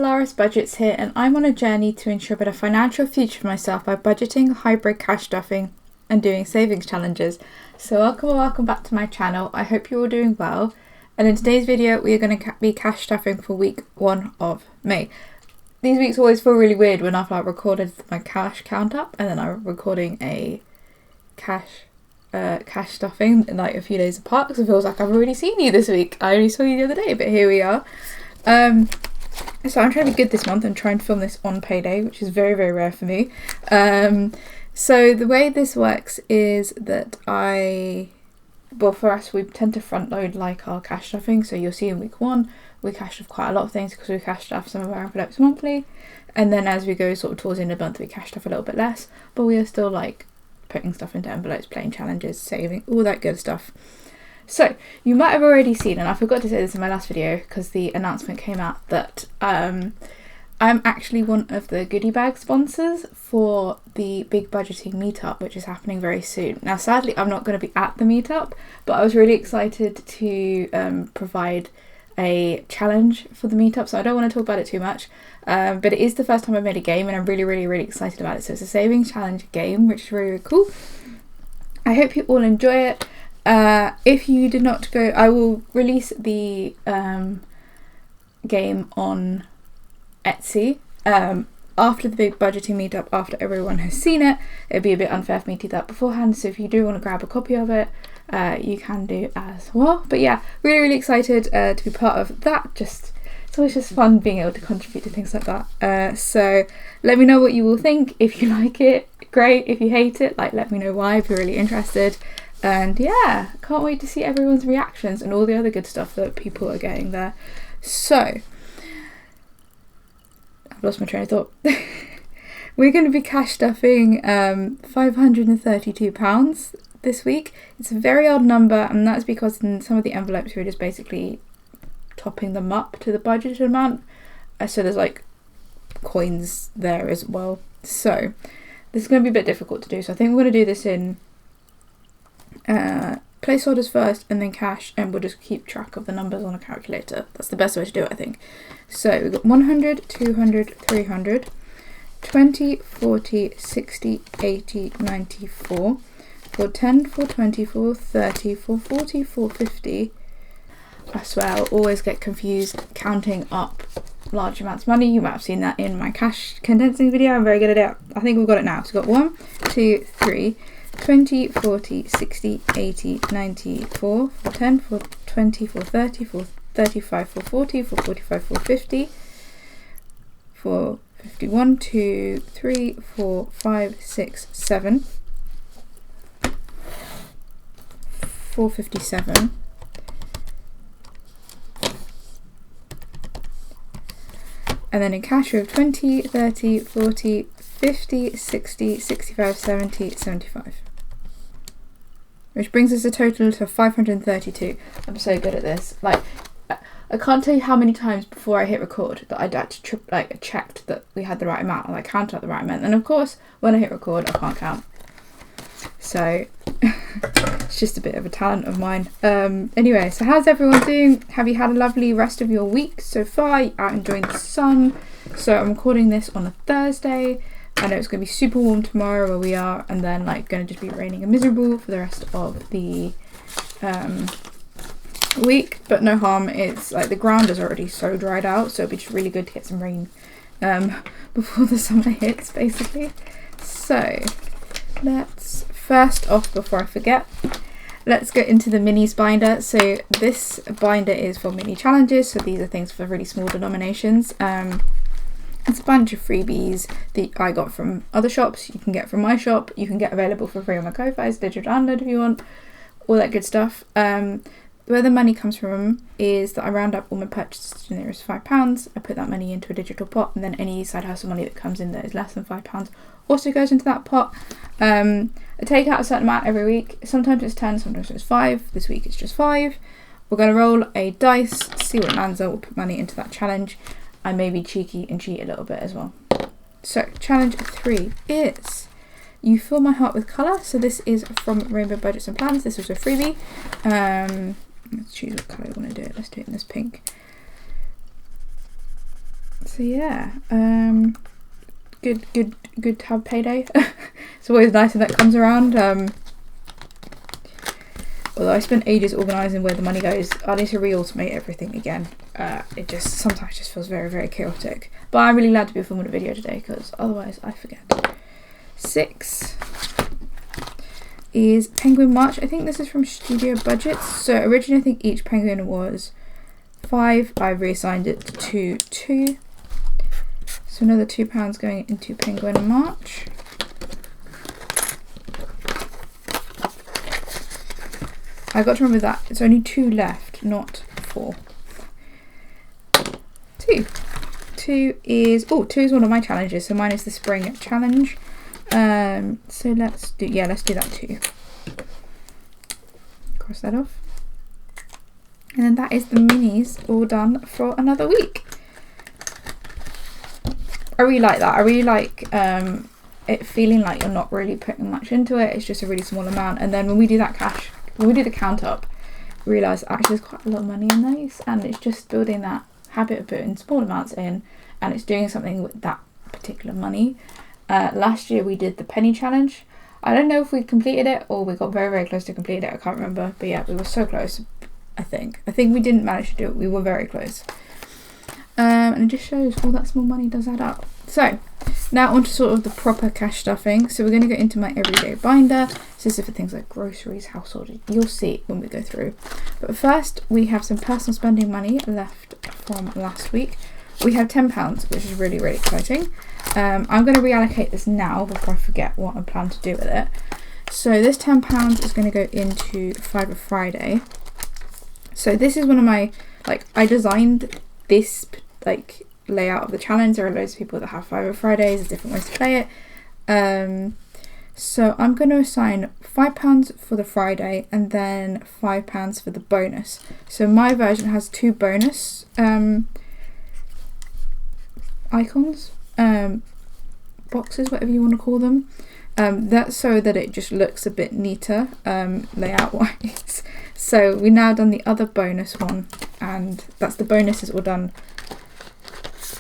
Solaris Budgets here, and I'm on a journey to ensure a better financial future for myself by budgeting, hybrid cash stuffing and doing savings challenges. So welcome back to my channel. I hope you're all doing well, and in today's video we are going to be cash stuffing for week 1 of May. These weeks always feel really weird when I've recorded my cash count up and then I'm recording a cash stuffing in a few days apart, because it feels like I've already seen you this week. I only saw you the other day, but here we are. So I'm trying to be good this month and trying to film this on payday, which is very, very rare for me. So the way this works is that for us, we tend to front load our cash stuffing. So you'll see in week 1, we cash stuff quite a lot of things because we cash stuff some of our envelopes monthly. And then as we go sort of towards the end of the month, we cash stuff a little bit less, but we are still putting stuff into envelopes, playing challenges, saving, all that good stuff. So you might have already seen, and I forgot to say this in my last video because the announcement came out, that I'm actually one of the goodie bag sponsors for the big budgeting meetup, which is happening very soon. Now sadly I'm not going to be at the meetup, but I was really excited to provide a challenge for the meetup, so I don't want to talk about it too much, but it is the first time I've made a game and I'm really excited about it. So it's a savings challenge game, which is really cool. I hope you all enjoy it. If you did not go, I will release the game on Etsy after the big budgeting meetup, after everyone has seen it. It'd be a bit unfair for me to do that beforehand, so if you do want to grab a copy of it, you can do as well. But yeah, really excited to be part of that. It's always just fun being able to contribute to things like that. So let me know what you all think. If you like it, great. If you hate it, let me know why, if you're really interested. And yeah, can't wait to see everyone's reactions and all the other good stuff that people are getting there. So I've lost my train of thought. We're going to be cash stuffing £532 this week. It's a very odd number, and that's because in some of the envelopes we're just basically topping them up to the budgeted amount. So there's coins there as well. So this is going to be a bit difficult to do. So I think we're going to do this in place orders first and then cash, and we'll just keep track of the numbers on a calculator. That's the best way to do it, I think. So we've got 100, 200, 300, 20, 40, 60, 80, 94, 410, 420, 430, 440, 450. I swear I'll always get confused counting up large amounts of money. You might have seen that in my cash condensing video. I'm very good at it. I think we've got it now. So we've got 1, 2, 3, 20, 40, 60, 80, 94, 410, 420, 430, 435, 440, 445, 450, 451, 2, 3, 4, 5, 6, 7, 457, and then in cash we have 20, 30, 40, 50, 60, 65, 70, 75. Which brings us a total to 532. I'm so good at this. I can't tell you how many times before I hit record that I'd actually checked that we had the right amount, and I counted out the right amount. And of course, when I hit record, I can't count. So it's just a bit of a talent of mine. Anyway, so how's everyone doing? Have you had a lovely rest of your week so far? You out enjoying the sun? So I'm recording this on a Thursday. I know it's going to be super warm tomorrow where we are, and then going to just be raining and miserable for the rest of the week, but no harm. It's the ground is already so dried out, so it'll be just really good to get some rain before the summer hits, basically. So let's first off, before I forget, let's go into the minis binder. So this binder is for mini challenges, so these are things for really small denominations. It's a bunch of freebies that I got from other shops, you can get from my shop, you can get available for free on my Ko-Fi's digital download if you want, all that good stuff. Where the money comes from is that I round up all my purchases to the nearest £5. I put that money into a digital pot, and then any side hustle money that comes in that is less than £5 also goes into that pot. I take out a certain amount every week. Sometimes it's 10, sometimes it's 5. This week it's just 5. We're going to roll a dice, see what lands. We'll put money into that challenge. I may be cheeky and cheat a little bit as well. So challenge 3 is You Fill My Heart with Colour. So this is from Rainbow Budgets and Plans. This was a freebie. Let's choose what colour I want to do it. Let's do it in this pink. So yeah, good to have payday. It's always nice when that comes around. Although I spent ages organising where the money goes, I need to re-automate everything again. It just sometimes just feels very, very chaotic. But I'm really glad to be filming a video today because otherwise I forget. 6 is Penguin March. I think this is from Studio Budgets. So originally I think each penguin was 5. I've reassigned it to 2. So another £2 going into Penguin March. I got to remember that it's only 2 left, not 4. 2 is 2 is one of my challenges. So mine is the spring challenge. So let's do that too. Cross that off. And then that is the minis all done for another week. I really like that. I really like it feeling like you're not really putting much into it. It's just a really small amount. And then when we do that when we do the count up, we realise actually there's quite a lot of money in those, and it's just building that habit of putting small amounts in, and it's doing something with that particular money. Last year we did the penny challenge. I don't know if we completed it or we got very, very close to completing it. I can't remember, but yeah, we were so close. I think we didn't manage to do it. We were very close. And it just shows all that small money does add up. So now onto sort of the proper cash stuffing. So we're going to go into my everyday binder. So this is for things like groceries, household. You'll see when we go through. But first we have some personal spending money left from last week. We have £10, which is really, really exciting. I'm going to reallocate this now before I forget what I plan to do with it. So this £10 is going to go into Fiverr Friday. So this is one of my, I designed this layout of the challenge. There are loads of people that have Fiverr Fridays, there's different ways to play it. So I'm going to assign £5 for the Friday and then £5 for the bonus. So my version has 2 bonus icons, boxes, whatever you want to call them. That's so that it just looks a bit neater layout wise. So we've now done the other bonus one, and that's the bonus is all done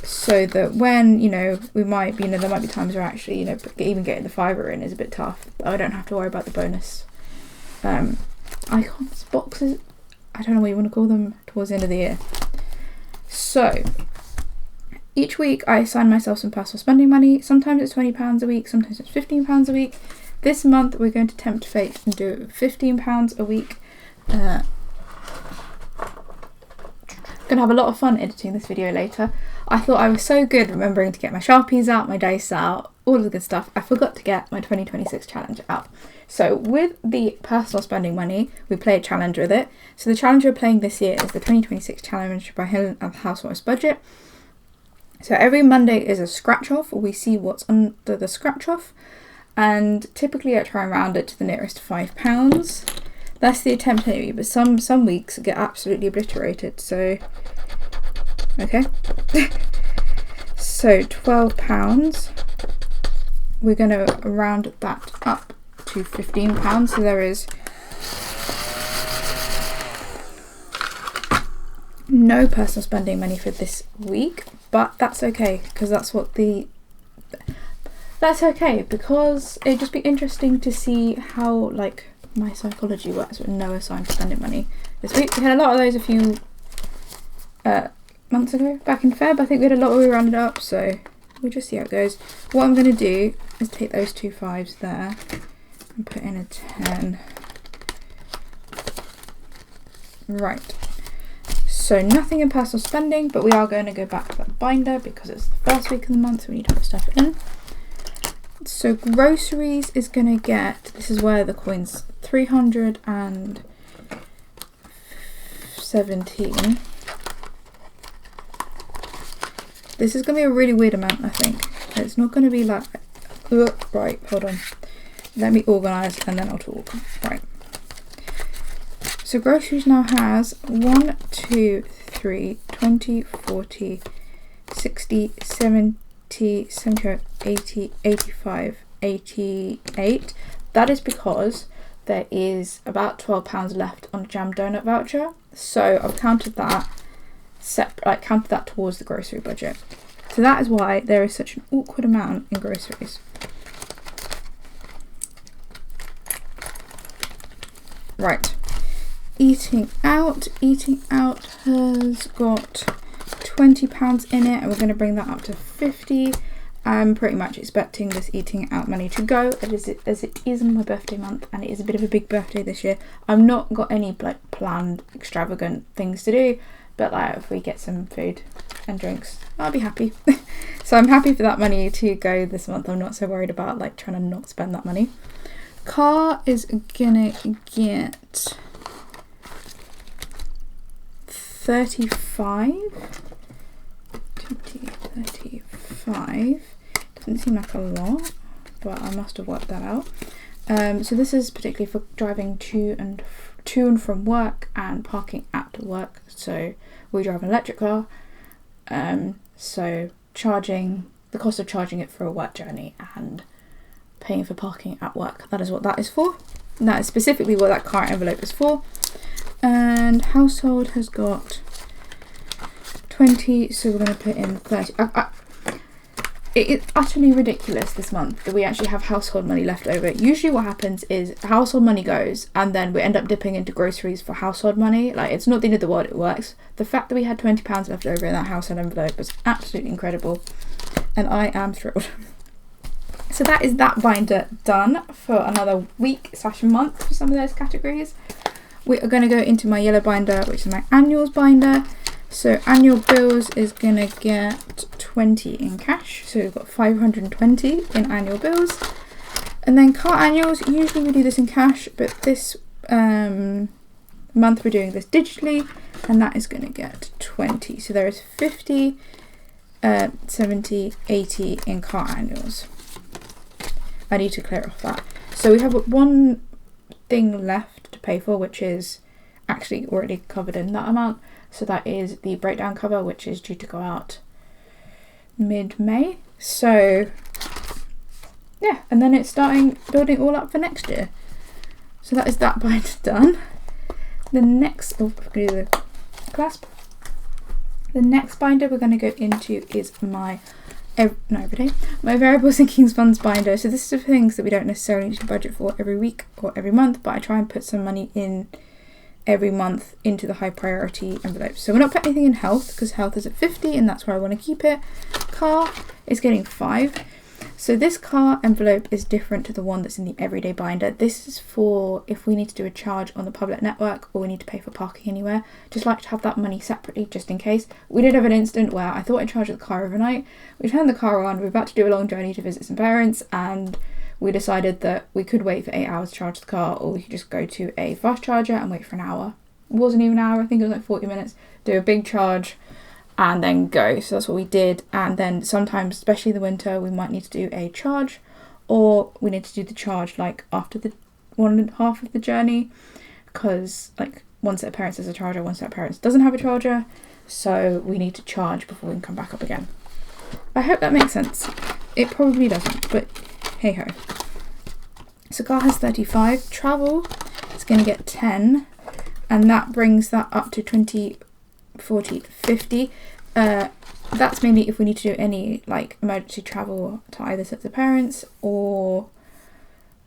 so that when, we might be, there might be times where actually, even getting the Fiverr in is a bit tough, but I don't have to worry about the bonus icons, boxes, I don't know what you want to call them, towards the end of the year. So each week I assign myself some personal spending money. Sometimes it's £20 a week, sometimes it's £15 a week. This month we're going to tempt fate and do £15 a week. Gonna have a lot of fun editing this video later. I thought I was so good remembering to get my Sharpies out, my dice out, all of the good stuff. I forgot to get my 2026 challenge out. So with the personal spending money, we play a challenge with it. So the challenge we're playing this year is the 2026 challenge by Helen of Housewives Budget. So every Monday is a scratch off, or we see what's under the scratch off, and typically I try and round it to the nearest £5. That's the attempt anyway, but some weeks get absolutely obliterated, so okay. So £12, we're going to round that up to £15, so there is no personal spending money for this week, but that's okay, because that's okay, because it'd just be interesting to see how my psychology works with no assigned spending money this week. We had a lot of those a few months ago, back in Feb. I think we had a lot where we rounded up, so we'll just see how it goes. What I'm going to do is take those 2 5s there and put in a 10. Right. So nothing in personal spending, but we are going to go back to that binder because it's the first week of the month, so we need to put stuff in. So groceries is going to get, this is where the coin's 317. This is going to be a really weird amount, I think. It's not going to be right, hold on. Let me organise and then I'll talk. Right. So groceries now has 1, 2, 3, 20, 40, 60, 70, 75, 80, 85, 88. That is because there is about £12 left on a jam donut voucher. So I've counted that counted that towards the grocery budget. So that is why there is such an awkward amount in groceries. Right, eating out has got £20 in it, and we're going to bring that up to 50. I'm pretty much expecting this eating out money to go as it is my birthday month, and it is a bit of a big birthday this year. I've not got any like planned extravagant things to do, but like if we get some food and drinks, I'll be happy. So I'm happy for that money to go this month. I'm not so worried about like trying to not spend that money. Car is gonna get 35. 35 doesn't seem like a lot, but I must have worked that out. So this is particularly for driving to and from work and parking at work. So we drive an electric car, so charging, the cost of charging it for a work journey and paying for parking at work, that is what that is for. And that is specifically what that car envelope is for. And household has got 20, so we're going to put in 30. It's utterly ridiculous this month that we actually have household money left over. Usually what happens is household money goes and then we end up dipping into groceries for household money. Like, it's not the end of the world, it works. The fact that we had £20 left over in that household envelope was absolutely incredible, and I am thrilled. So that is that binder done for another week/month for some of those categories. We are going to go into my yellow binder, which is my annuals binder. So annual bills is going to get 20 in cash. So we've got 520 in annual bills. And then car annuals, usually we do this in cash, but this month we're doing this digitally, and that is going to get 20. So there is 50, 70, 80 in car annuals. I need to clear off that. So we have one thing left to pay for, which is actually already covered in that amount. So that is the breakdown cover, which is due to go out mid-May. So yeah, and then it's starting building all up for next year. So that is that binder done. The next, we're going to do the clasp. The next binder we're going to go into is my variable sinkings funds binder. So this is for things that we don't necessarily need to budget for every week or every month, but I try and put some money in every month into the high priority envelopes. So we're not putting anything in health because health is at 50 and that's where I want to keep it. Car is getting 5. So this car envelope is different to the one that's in the everyday binder. This is for if we need to do a charge on the public network or we need to pay for parking anywhere. Just like to have that money separately just in case. We did have an instant where I thought I'd charge the car overnight. We turned the car on, we were about to do a long journey to visit some parents, and we decided that we could wait for 8 hours to charge the car, or we could just go to a fast charger and wait for an hour. It wasn't even an hour, I think it was like 40 minutes. Do a big charge and then go. So that's what we did. And then sometimes, especially in the winter, we might need to do a charge, or we need to do the charge like after the 1.5 of the journey, because like one set of parents has a charger, one set of parents doesn't have a charger, so we need to charge before we can come back up again. I hope that makes sense. It probably doesn't, but hey ho. So car has 35. Travel is going to get 10, and that brings that up to 20, 40, 50. That's mainly if we need to do any like emergency travel to either sets of parents, or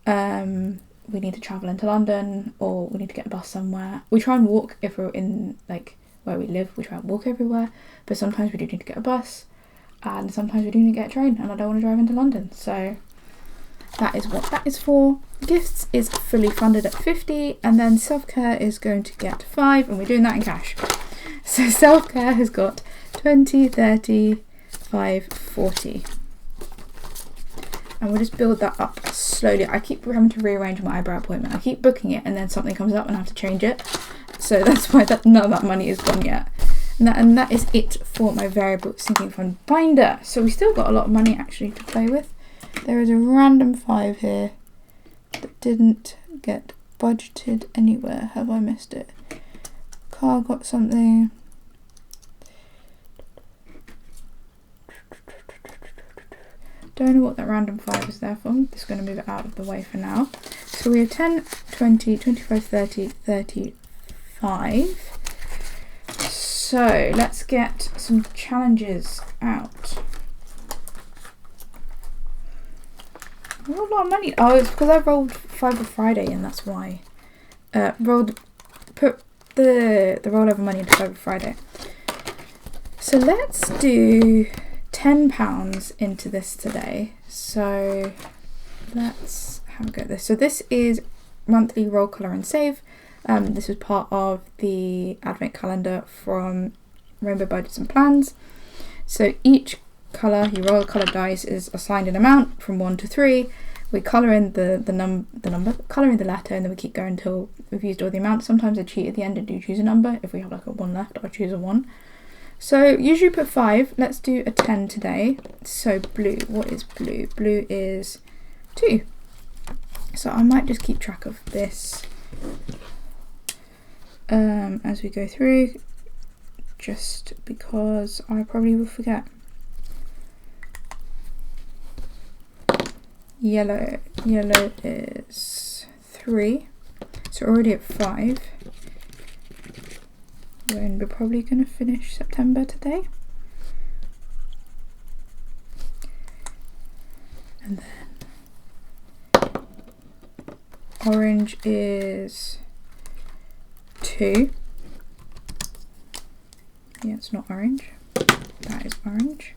we need to travel into London, or we need to get a bus somewhere. We try and walk if we're in like where we live. We try and walk everywhere, but sometimes we do need to get a bus, and sometimes we do need to get a train, and I don't want to drive into London. So that is what that is for. Gifts is fully funded at 50, and then self-care is going to get 5, and we're doing that in cash. So self-care has got 20, 30, 5, 40. And we'll just build that up slowly. I keep having to rearrange my eyebrow appointment. I keep booking it and then something comes up and I have to change it. So that's why none of that money is gone yet. And that is it for my variable sinking fund binder. So we still got a lot of money actually to play with. There is a random 5 here that didn't get budgeted anywhere. Have I missed it? Car got something. Don't know what that random 5 is there for. I'm just going to move it out of the way for now. So we have 10, 20, 25, 30, 35. So let's get some challenges out. a lot of money. Oh, it's because I rolled Fiver Friday and that's why. Put the rollover money into Fiver Friday. So let's do £10 into this today. So let's have a go at this. So this is monthly roll, colour and save. This is part of the advent calendar from Rainbow Budgets and Plans. So each colour, you roll a colour dice, is assigned an amount from 1 to 3. We colour in the number, colour in the letter, and then we keep going until we've used all the amounts. Sometimes I cheat at the end and do choose a number. If we have like a 1 left, I'll choose a 1. So usually put 5. Let's do a 10 today. So blue, what is blue? Blue is 2. So I might just keep track of this as we go through, just because I probably will forget. Yellow is 3, so already at 5. When we're probably going to finish September today. And then orange is 2. Yeah, it's not orange. That is orange.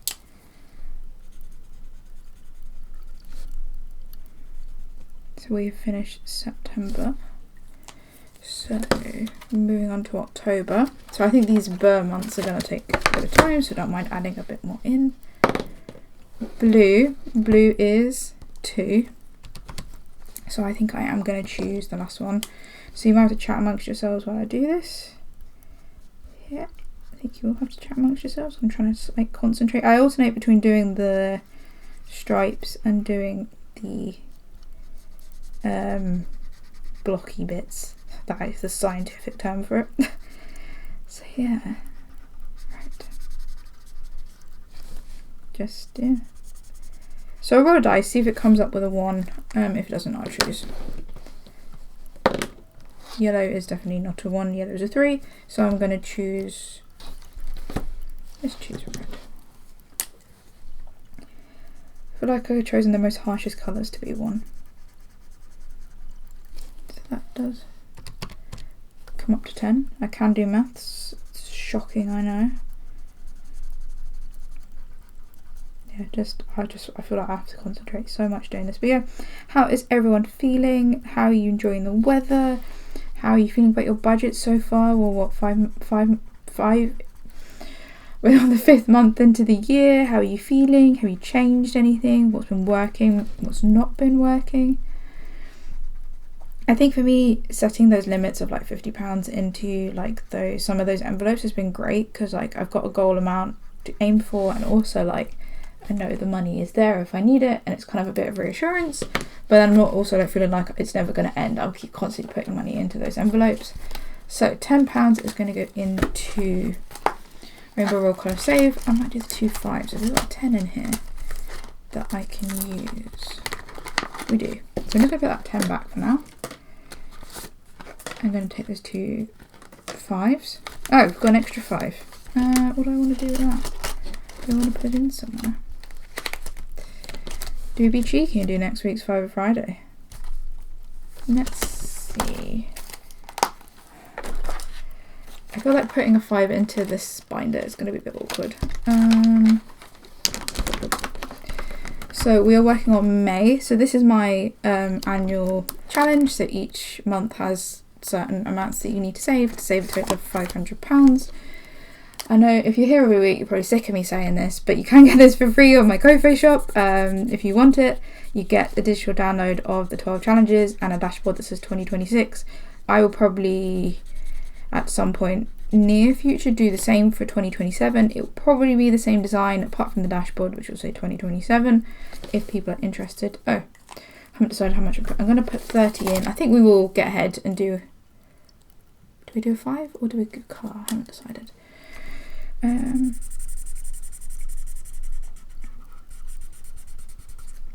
So we've finished September. So moving on to October. So I think these burr months are going to take a bit of time, so don't mind adding a bit more in. Blue is 2. So I think I am going to choose the last one. So you might have to chat amongst yourselves while I do this. Yeah, I think you will have to chat amongst yourselves. I'm trying to like concentrate. I alternate between doing the stripes and doing the blocky bits. That is the scientific term for it. So yeah, right. Just yeah. So I'll roll a dice, see if it comes up with a 1. If it doesn't, I'll choose. Yellow is definitely not a 1. Yellow is a 3. So I'm going to choose. Let's choose red. I feel like I've chosen the most harshest colours to be 1. So that does come up to 10. I can do maths. It's shocking, I know. Yeah, I feel like I have to concentrate so much doing this. But yeah, how is everyone feeling? How are you enjoying the weather? How are you feeling about your budget so far? Well, what, five? We're on the 5th month into the year. How are you feeling? Have you changed anything? What's been working? What's not been working? I think for me, setting those limits of like £50 into like some of those envelopes has been great, because like I've got a goal amount to aim for, and also like I know the money is there if I need it, and it's kind of a bit of reassurance. But I'm not also like feeling like it's never going to end. I'll keep constantly putting money into those envelopes. So £10 is going to go into Rainbow Roll Colour Save. I might do the 2 5s. So there's got 10 in here that I can use. We do. So I'm just going to put that 10 back for now. I'm going to take those 2 5s. Oh, we've got an extra 5. What do I want to do with that? Do I want to put it in somewhere? Do we be cheeky and do next week's Fiver Friday? Let's see. I feel like putting a 5 into this binder is going to be a bit awkward. So we are working on May. So this is my annual challenge. So each month has certain amounts that you need to save a total of £500. I know if you're here every week, you're probably sick of me saying this, but you can get this for free on my Ko-fi shop. If you want it, you get a digital download of the 12 challenges and a dashboard that says 2026. I will probably, at some point near future, do the same for 2027. It will probably be the same design apart from the dashboard, which will say 2027, if people are interested. Oh, I haven't decided how much I'm going to put 30 in. I think we will get ahead and do we do a 5 or do we do colour? I haven't decided.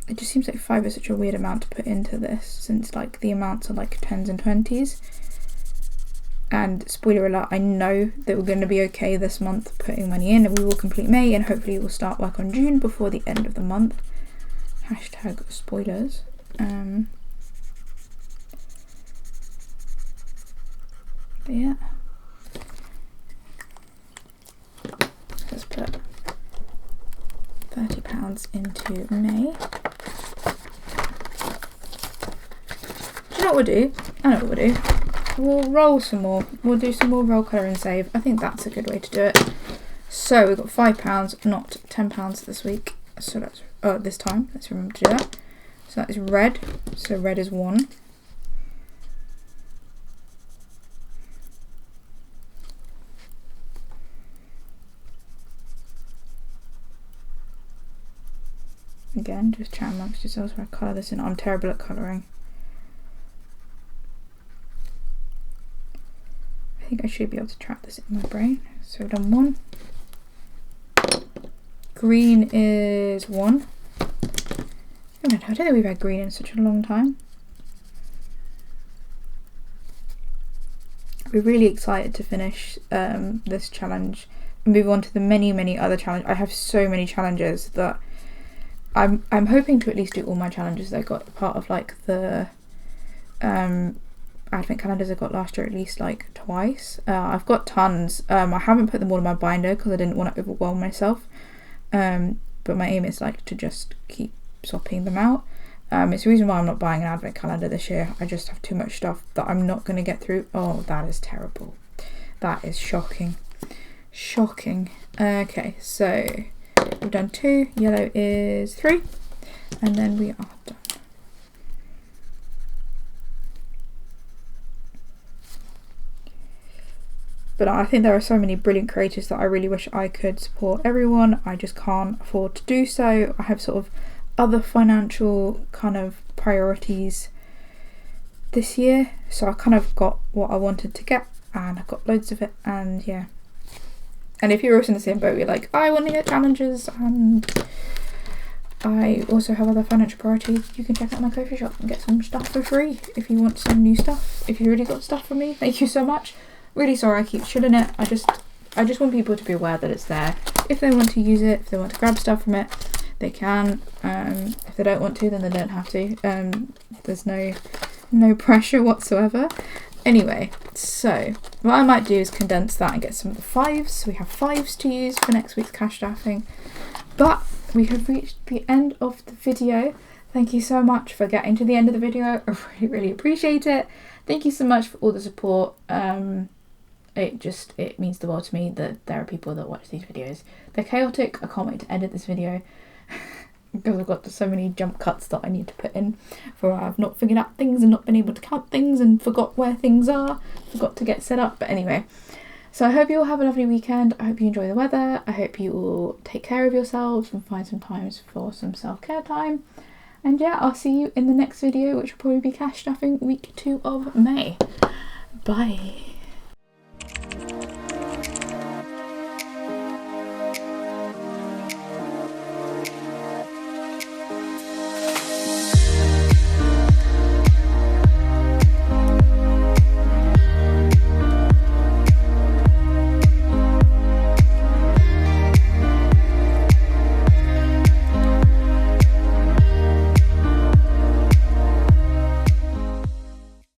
It just seems like 5 is such a weird amount to put into this, since like the amounts are like 10s and 20s. And spoiler alert, I know that we're going to be okay this month putting money in, and we will complete May, and hopefully we'll start work on June before the end of the month. Hashtag spoilers. But yeah. Let's put £30 into May. Do you know what we'll do? I know what we'll do. We'll roll some more. We'll do some more roll, colour and save. I think that's a good way to do it. So we've got £5, not £10 this week. So that's this time. Let's remember to do that. So that is red. So red is 1. Again, just chat amongst yourselves where I colour this in. I'm terrible at colouring. I think I should be able to track this in my brain. So we've done 1. Green is 1. I don't think we've had green in such a long time. We're really excited to finish this challenge and move on to the many other challenges. I have so many challenges that I'm hoping to at least do all my challenges that I got part of, like the advent calendars I got last year at least like twice. I've got tons. I haven't put them all in my binder because I didn't want to overwhelm myself. But my aim is like to just keep swapping them out. It's the reason why I'm not buying an advent calendar this year. I just have too much stuff that I'm not going to get through. Oh, that is terrible. That is shocking. Shocking. Okay, so we've done 2. Yellow is 3. And then we are done. But I think there are so many brilliant creators that I really wish I could support everyone. I just can't afford to do so. I have sort of other financial kind of priorities this year. So I kind of got what I wanted to get and I've got loads of it, and yeah. And if you're also in the same boat, you're like, I want to get challenges and I also have other financial priorities, you can check out my Ko-fi shop and get some stuff for free if you want some new stuff. If you already got stuff from me, thank you so much. Really sorry I keep shilling it. I just want people to be aware that it's there. If they want to use it, if they want to grab stuff from it, they can. If they don't want to, then they don't have to. There's no pressure whatsoever. Anyway, so what I might do is condense that and get some of the 5s. So we have 5s to use for next week's cash staffing. But we have reached the end of the video. Thank you so much for getting to the end of the video. I really appreciate it. Thank you so much for all the support. It means the world to me that there are people that watch these videos. They're chaotic. I can't wait to edit this video because I've got so many jump cuts that I need to put in for I've not figured out things and not been able to count things and forgot where things are, forgot to get set up. But anyway, so I hope you all have a lovely weekend. I hope you enjoy the weather. I hope you all take care of yourselves and find some times for some self-care time. And yeah, I'll see you in the next video, which will probably be cash stuffing week 2 of May. Bye.